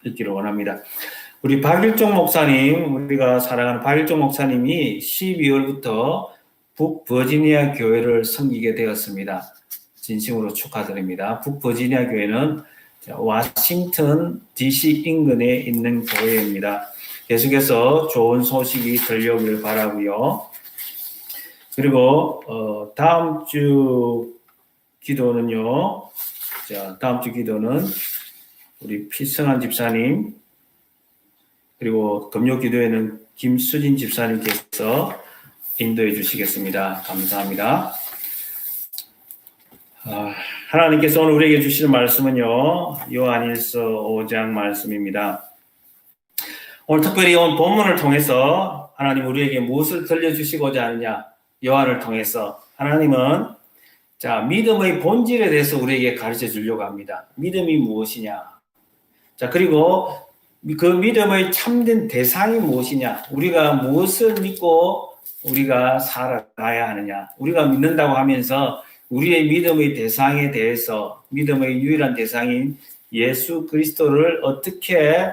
읽기를 원합니다. 우리 박일종 목사님, 우리가 사랑하는 박일종 목사님이 12월부터 북버지니아 교회를 섬기게 되었습니다. 진심으로 축하드립니다. 북버지니아 교회는 워싱턴 DC 인근에 있는 교회입니다. 계속해서 좋은 소식이 들려오길 바라고요. 그리고 다음 주 기도는요. 자, 다음 주 기도는 우리 피성한 집사님, 그리고 금요 기도에는 김수진 집사님께서 인도해 주시겠습니다. 감사합니다. 하나님께서 오늘 우리에게 주시는 말씀은요, 요한일서 5장 말씀입니다. 오늘 특별히 온 본문을 통해서 하나님 우리에게 무엇을 들려주시고자 하느냐, 요한을 통해서 하나님은 자, 믿음의 본질에 대해서 우리에게 가르쳐 주려고 합니다. 믿음이 무엇이냐? 자, 그리고 그 믿음의 참된 대상이 무엇이냐? 우리가 무엇을 믿고 우리가 살아가야 하느냐? 우리가 믿는다고 하면서 우리의 믿음의 대상에 대해서, 믿음의 유일한 대상인 예수 그리스도를 어떻게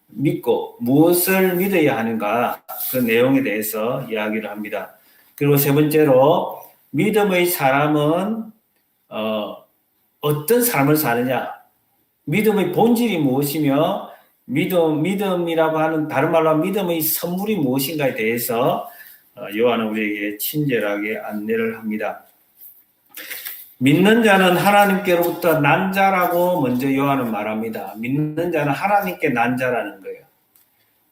믿고 무엇을 믿어야 하는가? 그 내용에 대해서 이야기를 합니다. 그리고 세 번째로 믿음의 사람은 어떤 삶을 사느냐? 믿음의 본질이 무엇이며 믿음이라고 하는 다른 말로 하면 믿음의 선물이 무엇인가에 대해서 요한은 우리에게 친절하게 안내를 합니다. 믿는 자는 하나님께로부터 난 자라고 먼저 요한은 말합니다. 믿는 자는 하나님께 난 자라는 거예요.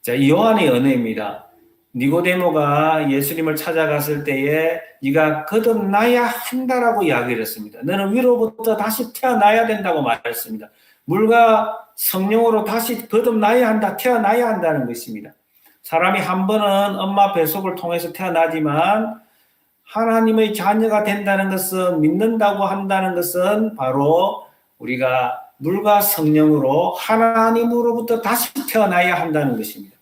자, 이 요한의 언어입니다. 니고데모가 예수님을 찾아갔을 때에 네가 거듭나야 한다라고 이야기를 했습니다. 너는 위로부터 다시 태어나야 된다고 말했습니다. 물과 성령으로 다시 거듭나야 한다, 태어나야 한다는 것입니다. 사람이 한 번은 엄마 뱃속을 통해서 태어나지만 하나님의 자녀가 된다는 것은, 믿는다고 한다는 것은 바로 우리가 물과 성령으로 하나님으로부터 다시 태어나야 한다는 것입니다.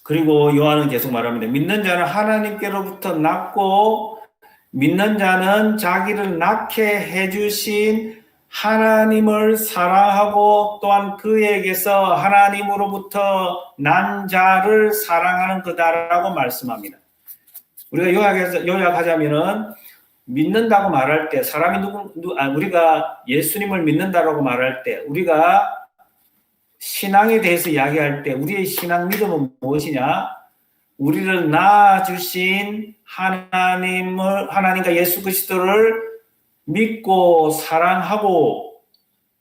그리고 요한은 계속 말합니다. 믿는 자는 하나님께로부터 낳고 믿는 자는 자기를 낳게 해주신 하나님을 사랑하고 또한 그에게서 하나님으로부터 난 자를 사랑하는 거다라고 말씀합니다. 우리가 요약하자면은 믿는다고 말할 때 사람이 우리가 예수님을 믿는다라고 말할 때 우리가 신앙에 대해서 이야기할 때 우리의 신앙 믿음은 무엇이냐? 우리를 낳아주신 하나님과 예수 그리스도를 믿고 사랑하고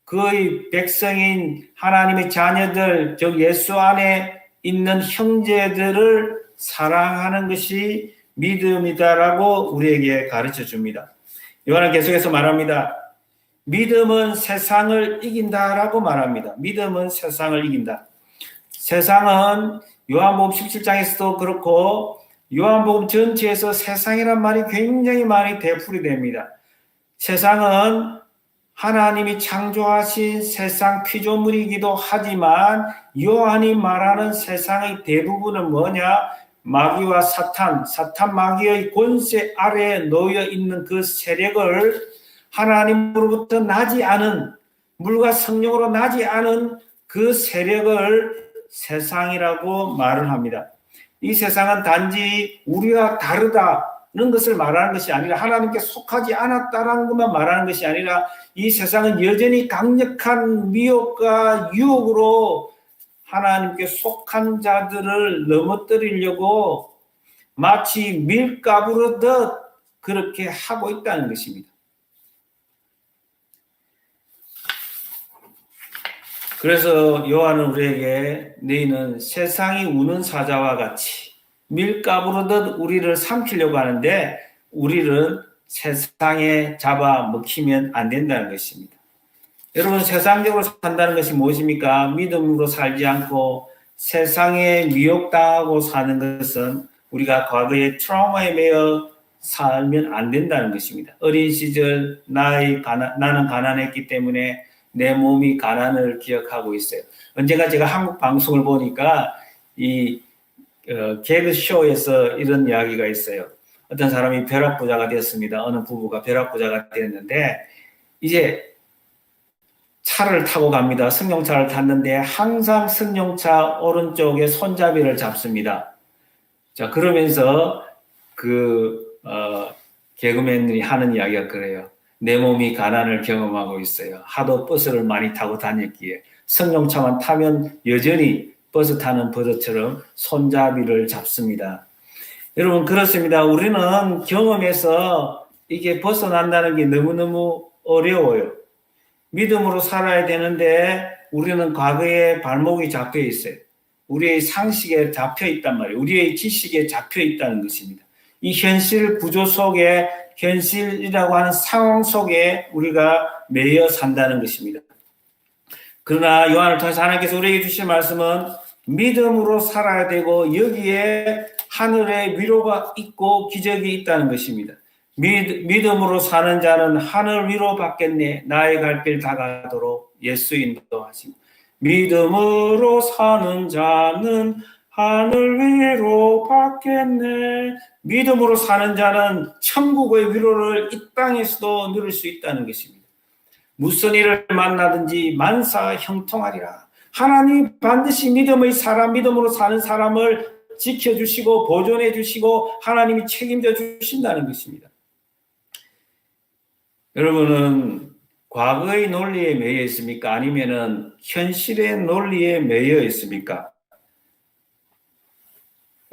그의 백성인 하나님의 자녀들, 즉 예수 안에 있는 형제들을 사랑하는 것이 믿음이다라고 우리에게 가르쳐 줍니다. 요한은 계속해서 말합니다. 믿음은 세상을 이긴다라고 말합니다. 믿음은 세상을 이긴다. 세상은 요한복음 17장에서도 그렇고 요한복음 전체에서 세상이란 말이 굉장히 많이 되풀이 됩니다. 세상은 하나님이 창조하신 세상 피조물이기도 하지만 요한이 말하는 세상의 대부분은 뭐냐? 마귀와 사탄 마귀의 권세 아래에 놓여 있는 그 세력을 하나님으로부터 나지 않은, 물과 성령으로 나지 않은 그 세력을 세상이라고 말을 합니다. 이 세상은 단지 우리와 다르다는 것을 말하는 것이 아니라 하나님께 속하지 않았다라는 것만 말하는 것이 아니라 이 세상은 여전히 강력한 미혹과 유혹으로 하나님께 속한 자들을 넘어뜨리려고 마치 밀가부르듯 그렇게 하고 있다는 것입니다. 그래서 요한은 우리에게 너희는 세상이 우는 사자와 같이 밀가부르듯 우리를 삼키려고 하는데 우리를 세상에 잡아먹히면 안 된다는 것입니다. 여러분, 세상적으로 산다는 것이 무엇입니까? 믿음으로 살지 않고 세상에 미혹당하고 사는 것은 우리가 과거의 트라우마에 매여 살면 안 된다는 것입니다. 어린 시절 나는 가난했기 때문에 내 몸이 가난을 기억하고 있어요. 언젠가 제가 한국 방송을 보니까 이 개그쇼에서 이런 이야기가 있어요. 어떤 사람이 벼락부자가 되었습니다. 어느 부부가 벼락부자가 되었는데 이제 차를 타고 갑니다. 승용차를 탔는데 항상 승용차 오른쪽에 손잡이를 잡습니다. 자, 그러면서 개그맨들이 하는 이야기가 그래요. 내 몸이 가난을 경험하고 있어요. 하도 버스를 많이 타고 다녔기에 승용차만 타면 여전히 버스 타는 버릇처럼 손잡이를 잡습니다. 여러분, 그렇습니다. 우리는 경험에서 이게 벗어난다는 게 너무너무 어려워요. 믿음으로 살아야 되는데 우리는 과거에 발목이 잡혀 있어요. 우리의 상식에 잡혀 있단 말이에요. 우리의 지식에 잡혀 있다는 것입니다. 이 현실 구조 속에, 현실이라고 하는 상황 속에 우리가 매여 산다는 것입니다. 그러나 요한을 통해서 하나님께서 우리에게 주신 말씀은 믿음으로 살아야 되고 여기에 하늘의 위로가 있고 기적이 있다는 것입니다. 믿음으로 사는 자는 하늘 위로 받겠네. 나의 갈 길 다가도록 예수 인도하시고 믿음으로 사는 자는 하늘 위로 받겠네. 믿음으로 사는 자는 천국의 위로를 이 땅에서도 누릴 수 있다는 것입니다. 무슨 일을 만나든지 만사 형통하리라. 하나님 반드시 믿음으로 사는 사람을 지켜주시고 보존해 주시고 하나님이 책임져 주신다는 것입니다. 여러분은 과거의 논리에 매여 있습니까? 아니면은 현실의 논리에 매여 있습니까?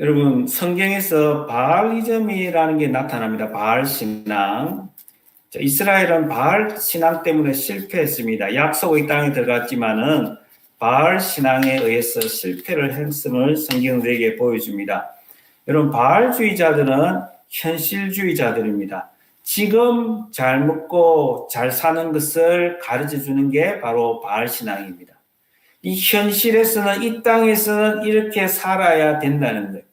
여러분, 성경에서 바알이즘이라는 게 나타납니다. 바알 신앙. 이스라엘은 바알 신앙 때문에 실패했습니다. 약속의 땅에 들어갔지만은 바알 신앙에 의해서 실패를 했음을 성경은 우리에게 보여줍니다. 여러분, 바알주의자들은 현실주의자들입니다. 지금 잘 먹고 잘 사는 것을 가르쳐 주는 게 바로 바알 신앙입니다. 이 현실에서는, 이 땅에서는 이렇게 살아야 된다는 거예요.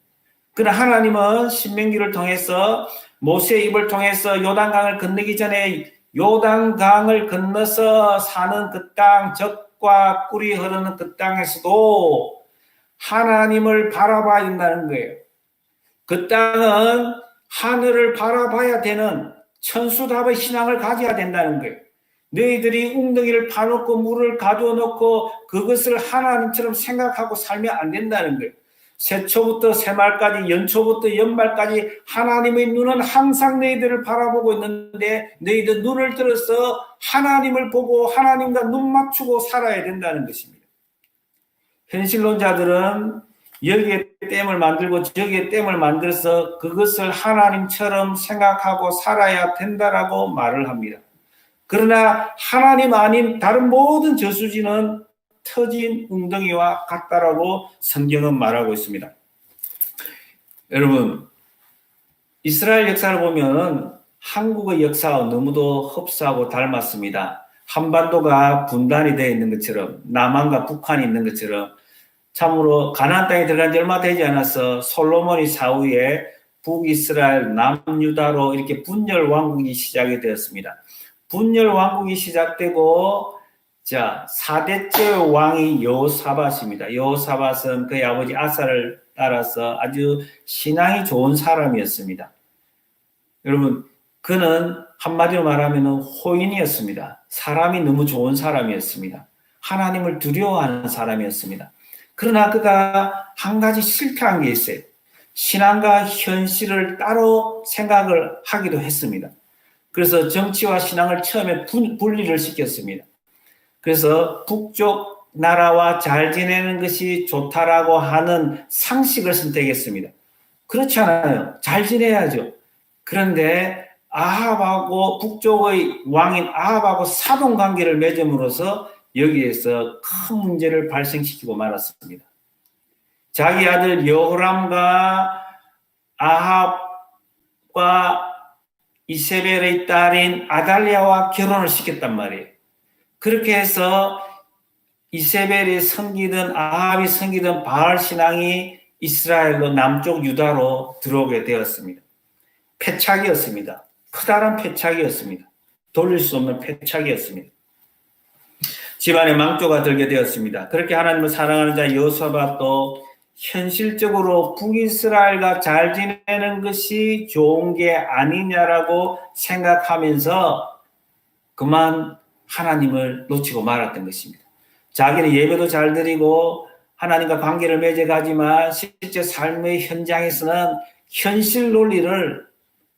그러나 하나님은 신명기를 통해서 모세의 입을 통해서 요단강을 건너기 전에 요단강을 건너서 사는 그 땅, 젖과 꿀이 흐르는 그 땅에서도 하나님을 바라봐야 된다는 거예요. 그 땅은 하늘을 바라봐야 되는 천수답의 신앙을 가져야 된다는 거예요. 너희들이 웅덩이를 파놓고 물을 가둬놓고 그것을 하나님처럼 생각하고 살면 안 된다는 거예요. 새초부터 새말까지, 연초부터 연말까지 하나님의 눈은 항상 너희들을 바라보고 있는데 너희들 눈을 들어서 하나님을 보고 하나님과 눈 맞추고 살아야 된다는 것입니다. 현실론자들은 여기에 댐을 만들고 저기에 댐을 만들어서 그것을 하나님처럼 생각하고 살아야 된다라고 말을 합니다. 그러나 하나님 아닌 다른 모든 저수지는 터진 웅덩이와 같다라고 성경은 말하고 있습니다. 여러분, 이스라엘 역사를 보면 한국의 역사와 너무도 흡사하고 닮았습니다. 한반도가 분단이 되어 있는 것처럼, 남한과 북한이 있는 것처럼, 참으로 가나안 땅에 들어간 지 얼마 되지 않아서 솔로몬의 사후에 북이스라엘, 남유다로 이렇게 분열 왕국이 시작이 되었습니다. 분열 왕국이 시작되고, 자, 4대째 왕이 여호사밧입니다. 여호사밧은 그의 아버지 아사를 따라서 아주 신앙이 좋은 사람이었습니다. 여러분, 그는 한마디로 말하면 호인이었습니다. 사람이 너무 좋은 사람이었습니다. 하나님을 두려워하는 사람이었습니다. 그러나 그가 한 가지 실패한 게 있어요. 신앙과 현실을 따로 생각을 하기도 했습니다. 그래서 정치와 신앙을 처음에 분리를 시켰습니다. 그래서 북쪽 나라와 잘 지내는 것이 좋다라고 하는 상식을 선택했습니다. 그렇지 않아요. 잘 지내야죠. 그런데 아합하고 북쪽의 왕인 아합하고 사돈관계를 맺음으로써 여기에서 큰 문제를 발생시키고 말았습니다. 자기 아들 여호람과 아합과 이세벨의 딸인 아달랴와 결혼을 시켰단 말이에요. 그렇게 해서 이세벨이 섬기던 아합이 섬기던 바알 신앙이 이스라엘로 남쪽 유다로 들어오게 되었습니다. 패착이었습니다. 커다란 패착이었습니다. 돌릴 수 없는 패착이었습니다. 집안에 망조가 들게 되었습니다. 그렇게 하나님을 사랑하는 자 여호사밧도 현실적으로 북이스라엘과 잘 지내는 것이 좋은 게 아니냐라고 생각하면서 그만 하나님을 놓치고 말았던 것입니다. 자기는 예배도 잘 드리고 하나님과 관계를 맺어가지만 실제 삶의 현장에서는 현실 논리를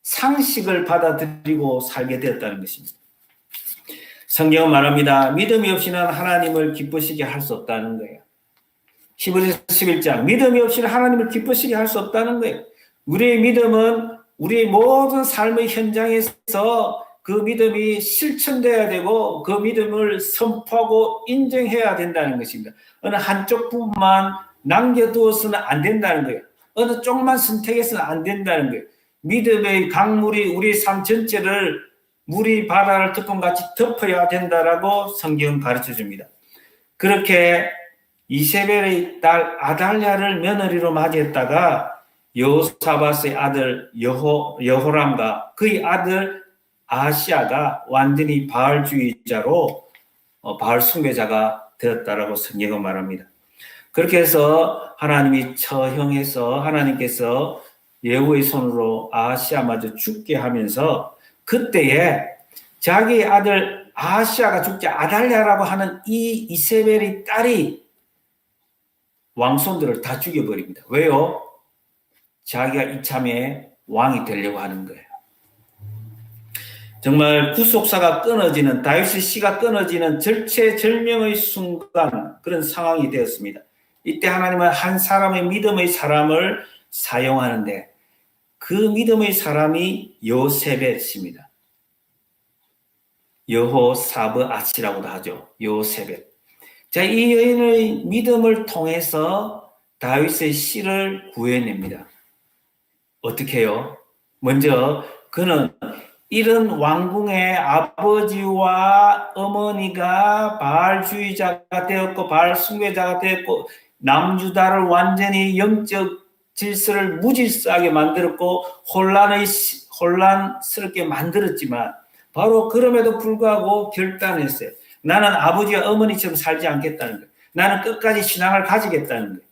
상식을 받아들이고 살게 되었다는 것입니다. 성경은 말합니다. 믿음이 없이는 하나님을 기쁘시게 할 수 없다는 거예요. 히브리서 11장 믿음이 없이는 하나님을 기쁘시게 할 수 없다는 거예요. 우리의 믿음은 우리의 모든 삶의 현장에서 그 믿음이 실천돼야 되고 그 믿음을 선포하고 인정해야 된다는 것입니다. 어느 한쪽 부분만 남겨두어서는 안 된다는 거예요. 어느 쪽만 선택해서는 안 된다는 거예요. 믿음의 강물이 우리 삶 전체를 물이 바다를 덮음같이 덮어야 된다라고 성경은 가르쳐줍니다. 그렇게 이세벨의 딸 아달랴를 며느리로 맞이했다가 여호사밧의 아들 여호람과 그의 아들 아하시야가 완전히 바알주의자로 바알 숭배자가 되었다라고 성경은 말합니다. 그렇게 해서 하나님이 처형해서 하나님께서 예후의 손으로 아하시야마저 죽게 하면서 그때에 자기 아들 아하시야가 죽지 아달랴라고 하는 이 이세벨의 딸이 왕손들을 다 죽여버립니다. 왜요? 자기가 이참에 왕이 되려고 하는 거예요. 정말 구속사가 끊어지는 다윗의 씨가 끊어지는 절체절명의 순간 그런 상황이 되었습니다. 이때 하나님은 한 사람의 믿음의 사람을 사용하는데 그 믿음의 사람이 요세벳입니다. 여호사브앗이라고도 하죠. 요세벳. 자, 이 여인의 믿음을 통해서 다윗의 씨를 구해냅니다. 어떻게 해요? 먼저 그는 이런 왕궁의 아버지와 어머니가 바알주의자가 되었고 바알 숭배자가 되었고 남유다를 완전히 영적 질서를 무질서하게 만들었고 혼란스럽게 만들었지만 바로 그럼에도 불구하고 결단했어요. 나는 아버지와 어머니처럼 살지 않겠다는 거예요. 나는 끝까지 신앙을 가지겠다는 거예요.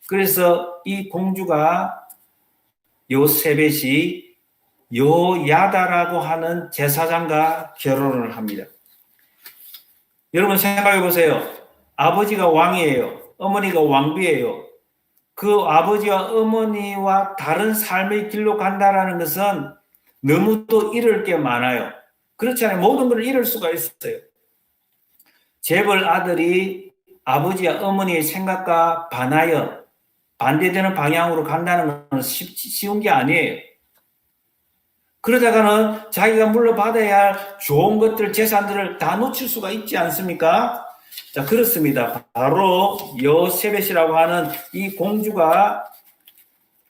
그래서 이 공주가 요세벳이 요야다라고 하는 제사장과 결혼을 합니다. 여러분 생각해 보세요. 아버지가 왕이에요. 어머니가 왕비예요. 그 아버지와 어머니와 다른 삶의 길로 간다라는 것은 너무도 잃을 게 많아요. 그렇잖아요. 모든 걸 잃을 수가 있어요. 재벌 아들이 아버지와 어머니의 생각과 반대되는 방향으로 간다는 건 쉬운 게 아니에요. 그러다가는 자기가 물러받아야 할 좋은 것들, 재산들을 다 놓칠 수가 있지 않습니까? 자, 그렇습니다. 바로 요세벳이라고 하는 이 공주가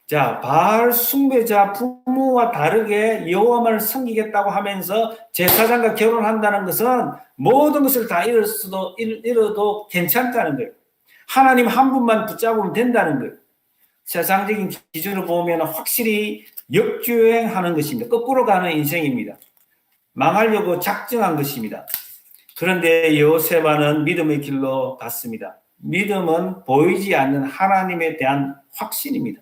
자, 바알 숭배자 부모와 다르게 여호와만을 섬기겠다고 하면서 제사장과 결혼한다는 것은 모든 것을 다 잃어도 괜찮다는 거예요. 하나님 한 분만 붙잡으면 된다는 거예요. 세상적인 기준으로 보면 확실히 역주행하는 것입니다. 거꾸로 가는 인생입니다. 망하려고 작정한 것입니다. 그런데 요셉은 믿음의 길로 갔습니다. 믿음은 보이지 않는 하나님에 대한 확신입니다.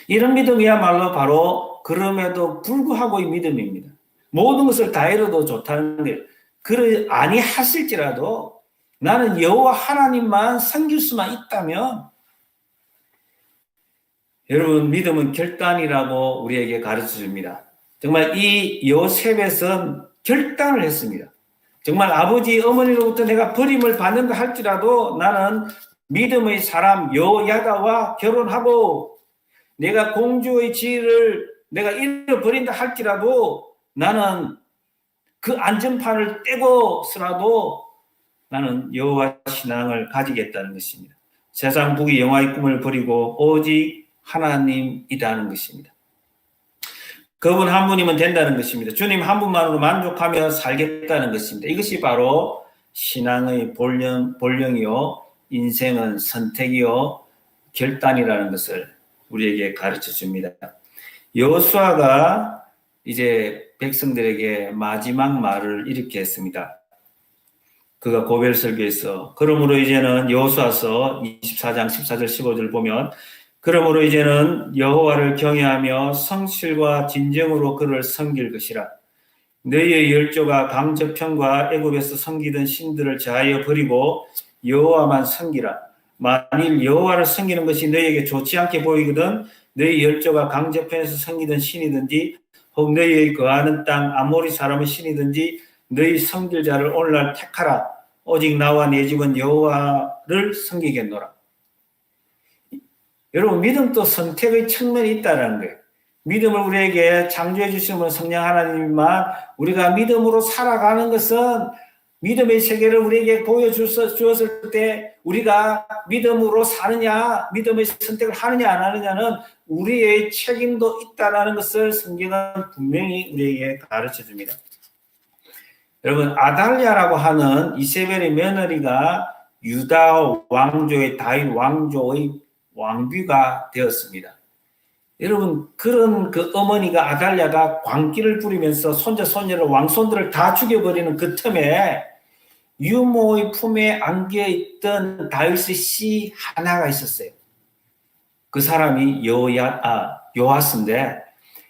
이런 믿음이야말로 바로 그럼에도 불구하고의 믿음입니다. 모든 것을 다 잃어도 좋다는 거예요. 아니하실지라도 나는 여호와 하나님만 섬길 수만 있다면 여러분 믿음은 결단이라고 우리에게 가르쳐줍니다. 정말 이 요셉은 결단을 했습니다. 정말 아버지 어머니로부터 내가 버림을 받는다 할지라도 나는 믿음의 사람 요야다와 결혼하고 내가 공주의 지위를 내가 잃어버린다 할지라도 나는 그 안전판을 떼고서라도 나는 여호와 신앙을 가지겠다는 것입니다. 세상 부귀 영화의 꿈을 버리고 오직 하나님이라는 것입니다. 그분 한 분이면 된다는 것입니다. 주님 한 분만으로 만족하며 살겠다는 것입니다. 이것이 바로 신앙의 본령이요 인생은 선택이요 결단이라는 것을 우리에게 가르쳐 줍니다. 여호수아가 이제 백성들에게 마지막 말을 이렇게 했습니다. 그가 고별 설교에서 그러므로 이제는 여호수아서 24장 14절 15절 보면 그러므로 이제는 여호와를 경외하며 성실과 진정으로 그를 섬길 것이라. 너희의 열조가 강저편과 애굽에서 섬기던 신들을 제하여 버리고 여호와만 섬기라. 만일 여호와를 섬기는 것이 너희에게 좋지 않게 보이거든 너희 열조가 강저편에서 섬기던 신이든지 혹 너희의 거하는 땅 아모리 사람의 신이든지 너희 섬길 자를 오늘날 택하라. 오직 나와 내 집은 여호와를 섬기겠노라. 여러분, 믿음도 선택의 측면이 있다는 거예요. 믿음을 우리에게 창조해 주시는 분은 성령 하나님이지만 우리가 믿음으로 살아가는 것은 믿음의 세계를 우리에게 보여주었을 때 우리가 믿음으로 사느냐, 믿음의 선택을 하느냐 안 하느냐는 우리의 책임도 있다는 것을 성경은 분명히 우리에게 가르쳐 줍니다. 여러분, 아달랴라고 하는 이세벨의 며느리가 유다 왕조의 다윗 왕조의 왕비가 되었습니다. 여러분, 그런 그 어머니가 아달랴가 광기를 부리면서 손자 손녀를 왕손들을 다 죽여버리는 그 틈에 유모의 품에 안겨있던 다윗의 씨 하나가 있었어요. 그 사람이 요아스인데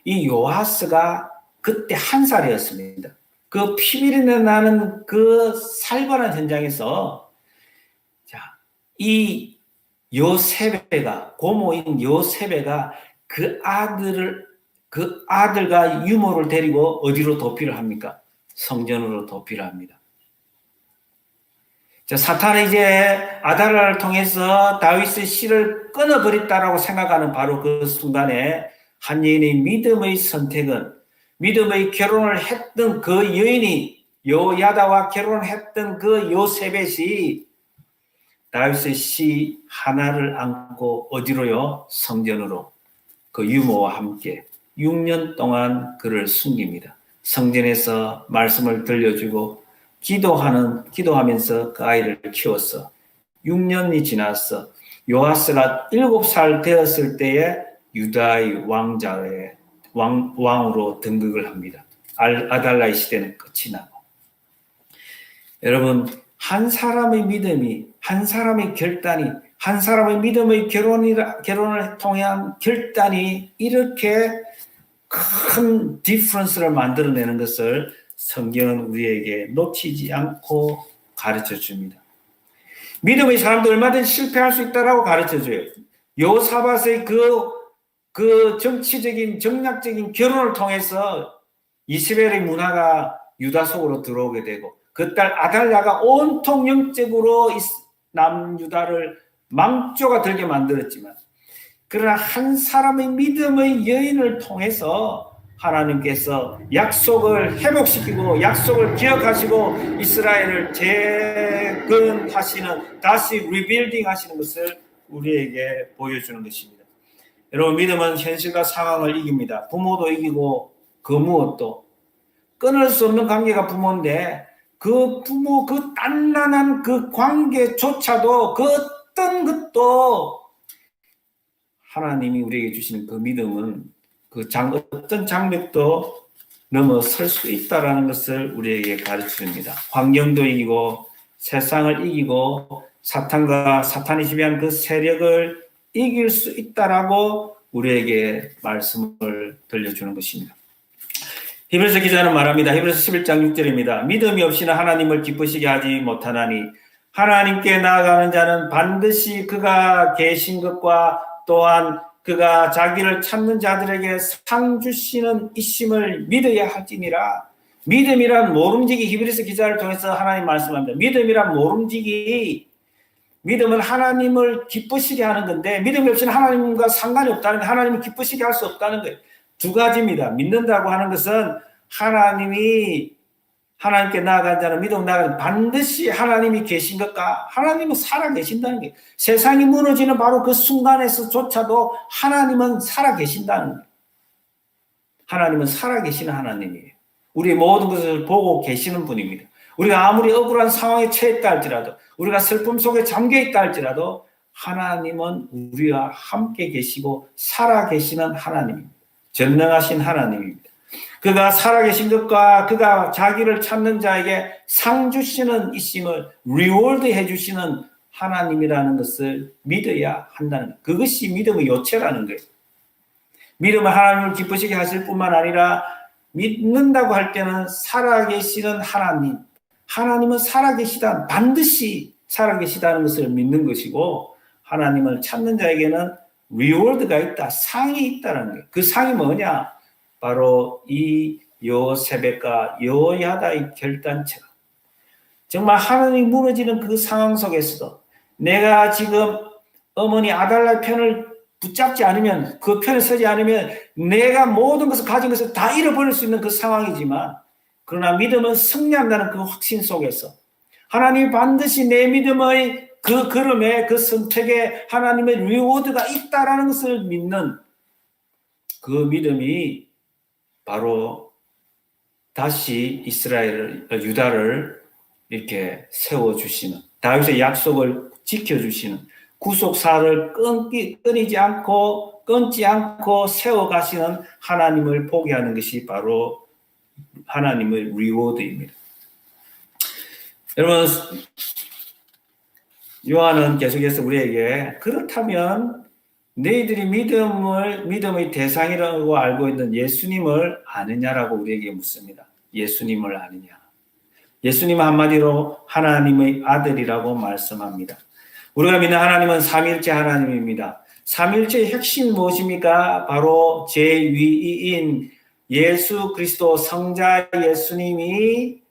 이 요아스가 그때 1살이었습니다. 그 피비린내 나는 그 살벌한 현장에서 이 요세베가 고모인 요세베가 그 아들과 유모를 데리고 어디로 도피를 합니까? 성전으로 도피를 합니다. 자, 사탄은 이제 아달랴를 통해서 다윗의 씨를 끊어버렸다라고 생각하는 바로 그 순간에 한 여인의 믿음의 선택은 믿음의 결혼을 했던 그 여인이 요야다와 결혼을 했던 그 요세벳이 다윗의 씨 하나를 안고 어디로요? 성전으로 그 유모와 함께 6년 동안 그를 숨깁니다. 성전에서 말씀을 들려주고 기도하면서 그 아이를 키웠어. 6년이 지났어. 요아스가 7살 되었을 때에 유다의 왕으로 등극을 합니다. 아달랴의 시대는 끝이 나고. 여러분, 한 사람의 믿음이, 한 사람의 결단이, 한 사람의 믿음의 결혼을 통한 결단이 이렇게 큰 디퍼런스를 만들어내는 것을 성경은 우리에게 놓치지 않고 가르쳐 줍니다. 믿음의 사람도 얼마든지 실패할 수 있다라고 가르쳐 줘요. 요사밧의 그 정치적인, 정략적인 결혼을 통해서 이스라엘의 문화가 유다 속으로 들어오게 되고 그 딸 아달랴가 온통 영적으로 남유다를 망조가 들게 만들었지만 그러나 한 사람의 믿음의 여인을 통해서 하나님께서 약속을 회복시키고 약속을 기억하시고 이스라엘을 재건하시는 다시 리빌딩 하시는 것을 우리에게 보여주는 것입니다. 여러분, 믿음은 현실과 상황을 이깁니다. 부모도 이기고 그 무엇도 끊을 수 없는 관계가 부모인데 그 부모 그 단란한 그 관계조차도 그 어떤 것도 하나님이 우리에게 주시는 그 믿음은 어떤 장벽도 넘어설 수 있다라는 것을 우리에게 가르칩니다. 환경도 이기고 세상을 이기고 사탄이 지배한 그 세력을 이길 수 있다라고 우리에게 말씀을 들려주는 것입니다. 히브리서 기자는 말합니다. 히브리서 11장 6절입니다. 믿음이 없이는 하나님을 기쁘시게 하지 못하나니 하나님께 나아가는 자는 반드시 그가 계신 것과 또한 그가 자기를 찾는 자들에게 상 주시는 이심을 믿어야 할지니라. 믿음이란 모름지기, 히브리서 기자를 통해서 하나님 말씀합니다. 믿음이란 모름지기, 믿음은 하나님을 기쁘시게 하는 건데 믿음이 없이는 하나님과 상관이 없다는 거예요. 하나님을 기쁘시게 할 수 없다는 거예요. 두 가지입니다. 믿는다고 하는 것은 하나님께 나아간 자는 믿음 나아가는 반드시 하나님이 계신 것과 하나님은 살아 계신다는 게 세상이 무너지는 바로 그 순간에서조차도 하나님은 살아 계신다는 거예요. 하나님은 살아 계시는 하나님이에요. 우리 모든 것을 보고 계시는 분입니다. 우리가 아무리 억울한 상황에 처했다 할지라도 우리가 슬픔 속에 잠겨 있다 할지라도 하나님은 우리와 함께 계시고 살아 계시는 하나님입니다. 전능하신 하나님입니다. 그가 살아계신 것과 그가 자기를 찾는 자에게 상 주시는 이심을 리워드 해주시는 하나님이라는 것을 믿어야 한다는 거예요. 그것이 믿음의 요체라는 거예요. 믿음은 하나님을 기쁘시게 하실 뿐만 아니라 믿는다고 할 때는 살아계시는 하나님, 하나님은 살아계시다, 반드시 살아계시다는 것을 믿는 것이고, 하나님을 찾는 자에게는 리워드가 있다, 상이 있다는 거예요. 그 상이 뭐냐? 바로 이 요세벳과 여호야다의 결단처럼 정말 하나님이 무너지는 그 상황 속에서도 내가 지금 어머니 아달라 편을 붙잡지 않으면, 그 편에 서지 않으면 내가 모든 것을 가진 것을 다 잃어버릴 수 있는 그 상황이지만, 그러나 믿음은 승리한다는 그 확신 속에서 하나님이 반드시 내 믿음의 그 걸음에, 그 선택에 하나님의 리워드가 있다라는 것을 믿는 그 믿음이 바로 다시 유다를 이렇게 세워주시는, 다윗의 약속을 지켜주시는, 구속사를 끊지 않고 세워가시는 하나님을 보게 하는 것이 바로 하나님의 리워드입니다. 여러분, 요한은 계속해서 우리에게 그렇다면 너희들이 믿음의 대상이라고 알고 있는 예수님을 아느냐라고 우리에게 묻습니다. 예수님을 아느냐? 예수님은 한마디로 하나님의 아들이라고 말씀합니다. 우리가 믿는 하나님은 삼위일체 하나님입니다. 삼위일체의 핵심이 무엇입니까? 바로 제2위인 예수 그리스도 성자 예수님이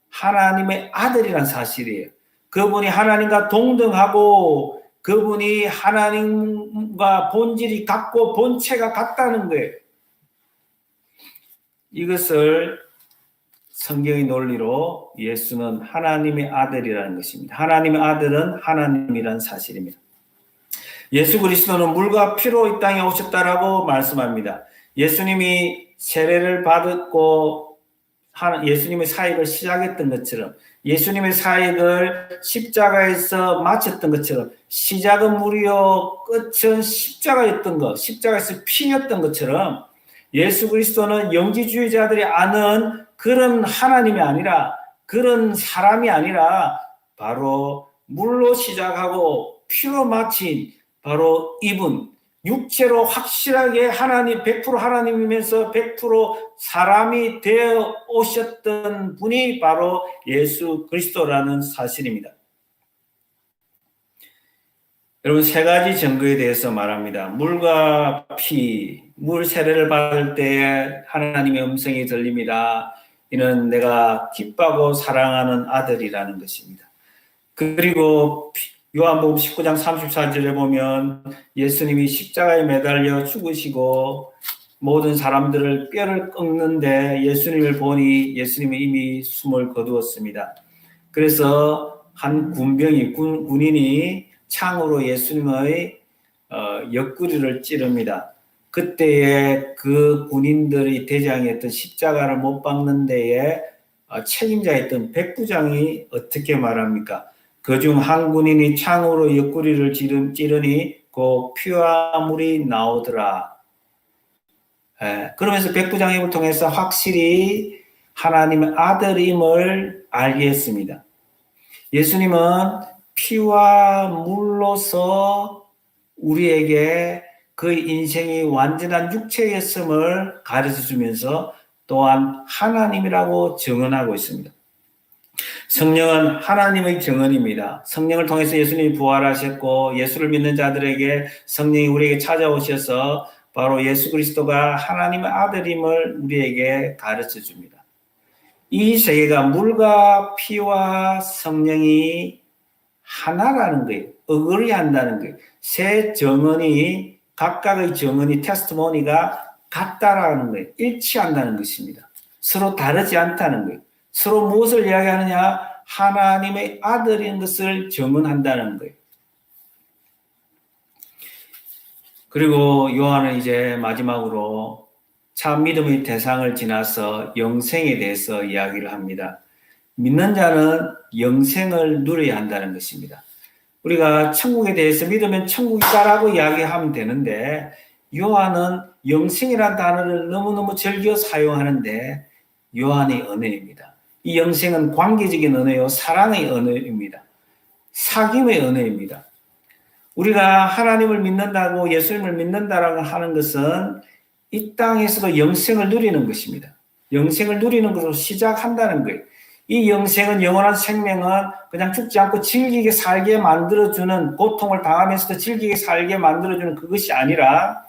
하나님의 아들이라는 사실이에요. 그분이 하나님과 동등하고 그분이 하나님과 본질이 같고 본체가 같다는 거예요. 이것을 성경의 논리로 예수는 하나님의 아들이라는 것입니다. 하나님의 아들은 하나님이라는 사실입니다. 예수 그리스도는 물과 피로 이 땅에 오셨다라고 말씀합니다. 예수님이 세례를 받았고 예수님의 사역을 시작했던 것처럼, 예수님의 사역을 십자가에서 마쳤던 것처럼, 시작은 무리요 끝은 십자가였던 것, 십자가에서 피였던 것처럼, 예수 그리스도는 영지주의자들이 아는 그런 하나님이 아니라, 그런 사람이 아니라 바로 물로 시작하고 피로 마친 바로 이분, 육체로 확실하게 하나님 100% 하나님이면서 100% 사람이 되어 오셨던 분이 바로 예수 그리스도라는 사실입니다. 여러분, 세 가지 증거에 대해서 말합니다. 물과 피, 물 세례를 받을 때 하나님의 음성이 들립니다. 이는 내가 기뻐하고 사랑하는 아들이라는 것입니다. 그리고 요한복음 19장 34절에 보면 예수님이 십자가에 매달려 죽으시고 모든 사람들을 뼈를 꺾는데 예수님을 보니 예수님이 이미 숨을 거두었습니다. 그래서 한 군인이 창으로 예수님의 옆구리를 찌릅니다. 그때에 그 군인들이 대장이었던 십자가를 못 박는 데에 책임자였던 백부장이 어떻게 말합니까? 그중 한 군인이 창으로 옆구리를 찌르니 그 피와 물이 나오더라. 그러면서 백부장 입을 통해서 확실히 하나님의 아들임을 알게 했습니다. 예수님은 피와 물로서 우리에게 그 인생이 완전한 육체였음을 가르쳐주면서 또한 하나님이라고 증언하고 있습니다. 성령은 하나님의 증언입니다. 성령을 통해서 예수님이 부활하셨고 예수를 믿는 자들에게 성령이 우리에게 찾아오셔서 바로 예수 그리스도가 하나님의 아들임을 우리에게 가르쳐줍니다. 이 세계가 물과 피와 성령이 하나라는 거예요. 어그리한다는 거예요. 세 정언이, 각각의 정언이, 테스트모니가 같다라는 거예요. 일치한다는 것입니다. 서로 다르지 않다는 거예요. 서로 무엇을 이야기하느냐? 하나님의 아들인 것을 증언한다는 거예요. 그리고 요한은 이제 마지막으로 참 믿음의 대상을 지나서 영생에 대해서 이야기를 합니다. 믿는 자는 영생을 누려야 한다는 것입니다. 우리가 천국에 대해서 믿으면 천국이다라고 이야기하면 되는데 요한은 영생이라는 단어를 너무너무 즐겨 사용하는데 요한의 언어입니다. 이 영생은 관계적인 언어요, 사랑의 언어입니다. 사귐의 언어입니다. 우리가 하나님을 믿는다고, 예수님을 믿는다라고 하는 것은 이 땅에서도 영생을 누리는 것입니다. 영생을 누리는 것으로 시작한다는 거예요. 이 영생은, 영원한 생명은 그냥 죽지 않고 즐기게 살게 만들어주는, 고통을 당하면서도 즐기게 살게 만들어주는 그것이 아니라,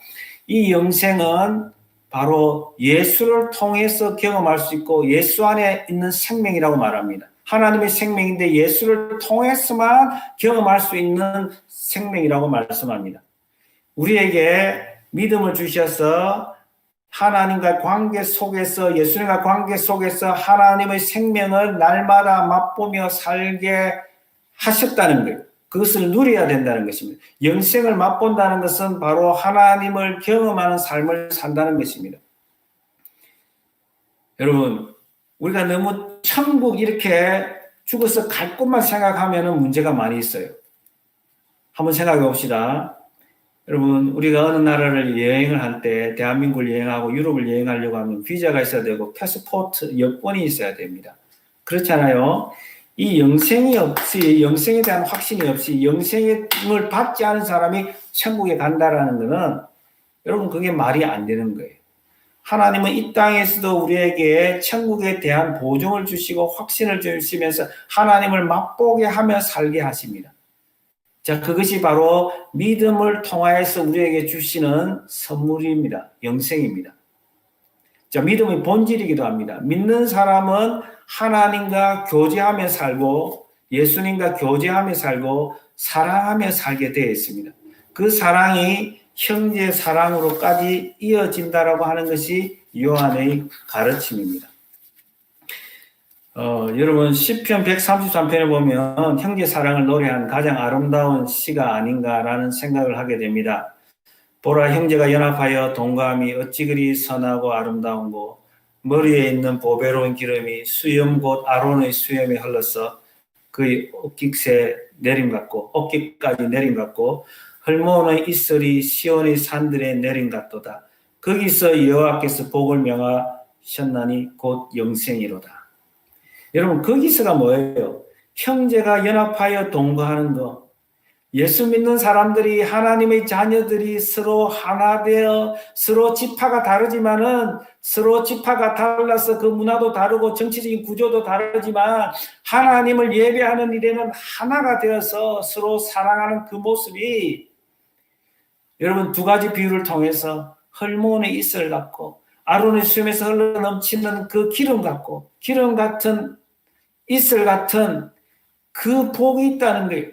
이 영생은 바로 예수를 통해서 경험할 수 있고 예수 안에 있는 생명이라고 말합니다. 하나님의 생명인데 예수를 통해서만 경험할 수 있는 생명이라고 말씀합니다. 우리에게 믿음을 주셔서 하나님과 관계 속에서, 예수님과 관계 속에서 하나님의 생명을 날마다 맛보며 살게 하셨다는 거예요. 그것을 누려야 된다는 것입니다. 영생을 맛본다는 것은 바로 하나님을 경험하는 삶을 산다는 것입니다. 여러분, 우리가 너무 천국 이렇게 죽어서 갈 곳만 생각하면 문제가 많이 있어요. 한번 생각해 봅시다. 여러분, 우리가 어느 나라를 여행을 할 때, 대한민국을 여행하고 유럽을 여행하려고 하면 비자가 있어야 되고 패스포트, 여권이 있어야 됩니다. 그렇잖아요. 이 영생이 없이, 영생에 대한 확신이 없이 영생을 받지 않은 사람이 천국에 간다라는 것은 여러분 그게 말이 안 되는 거예요. 하나님은 이 땅에서도 우리에게 천국에 대한 보증을 주시고 확신을 주시면서 하나님을 맛보게 하며 살게 하십니다. 자, 그것이 바로 믿음을 통하여서 우리에게 주시는 선물입니다. 영생입니다. 자, 믿음의 본질이기도 합니다. 믿는 사람은 하나님과 교제하며 살고 예수님과 교제하며 살고 사랑하며 살게 되어 있습니다. 그 사랑이 형제 사랑으로까지 이어진다라고 하는 것이 요한의 가르침입니다. 여러분 시편 133편을 보면 형제 사랑을 노래한 가장 아름다운 시가 아닌가라는 생각을 하게 됩니다. 보라, 형제가 연합하여 동감이 어찌 그리 선하고 아름다운고, 머리에 있는 보배로운 기름이 수염 곧 아론의 수염에 흘러서 그의 옷깃에 내림같고, 옷깃까지 내림같고, 헐모의 이슬이 시온의 산들에 내림같도다. 거기서 여호와께서 복을 명하셨나니 곧 영생이로다. 여러분, 거기서가 뭐예요? 형제가 연합하여 동거하는 것. 예수 믿는 사람들이, 하나님의 자녀들이 서로 하나 되어, 서로 지파가 다르지만은, 서로 지파가 달라서 그 문화도 다르고 정치적인 구조도 다르지만 하나님을 예배하는 일에는 하나가 되어서 서로 사랑하는 그 모습이, 여러분 두 가지 비유를 통해서 헐몬의 이슬 같고 아론의 수염에서 흘러넘치는 그 기름 같고, 기름 같은 이슬 같은 그 복이 있다는 거예요.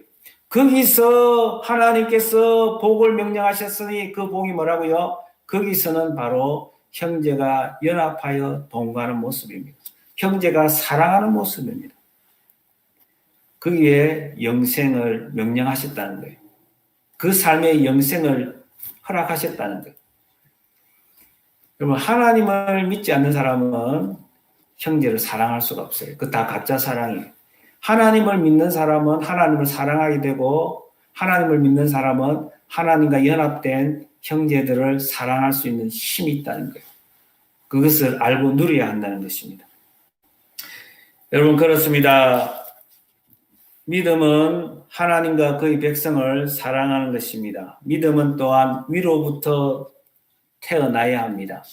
거기서 하나님께서 복을 명령하셨으니 그 복이 뭐라고요? 거기서는 바로 형제가 연합하여 동거하는 모습입니다. 형제가 사랑하는 모습입니다. 거기에 영생을 명령하셨다는 거예요. 그 삶의 영생을 허락하셨다는 거예요. 여러분, 하나님을 믿지 않는 사람은 형제를 사랑할 수가 없어요. 그 다 가짜 사랑이에요. 하나님을 믿는 사람은 하나님을 사랑하게 되고, 하나님을 믿는 사람은 하나님과 연합된 형제들을 사랑할 수 있는 힘이 있다는 거예요. 그것을 알고 누려야 한다는 것입니다. 여러분, 그렇습니다. 믿음은 하나님과 그의 백성을 사랑하는 것입니다. 믿음은 또한 위로부터 태어나야 합니다.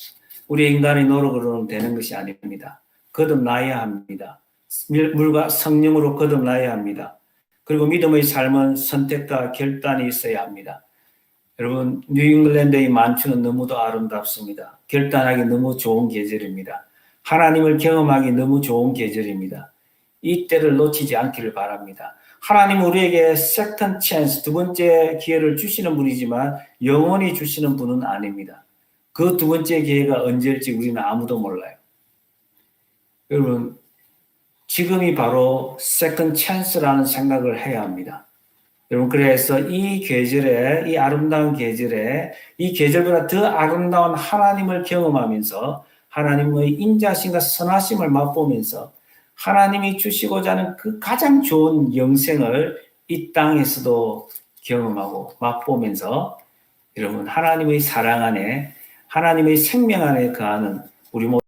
우리 인간의 노력으로는 되는 것이 아닙니다. 거듭나야 합니다. 물과 성령으로 거듭나야 합니다. 그리고 믿음의 삶은 선택과 결단이 있어야 합니다. 여러분, 뉴잉글랜드의 만추는 너무도 아름답습니다. 결단하기 너무 좋은 계절입니다. 하나님을 경험하기 너무 좋은 계절입니다. 이 때를 놓치지 않기를 바랍니다. 하나님은 우리에게 second chance, 두 번째 기회를 주시는 분이지만 영원히 주시는 분은 아닙니다. 그 두 번째 기회가 언제일지 우리는 아무도 몰라요. 여러분, 지금이 바로 second chance라는 생각을 해야 합니다. 여러분, 그래서 이 계절에, 이 아름다운 계절에, 이 계절보다 더 아름다운 하나님을 경험하면서 하나님의 인자심과 선하심을 맛보면서 하나님이 주시고자 하는 그 가장 좋은 영생을 이 땅에서도 경험하고 맛보면서 여러분, 하나님의 사랑 안에, 하나님의 생명 안에 거하는 우리 모두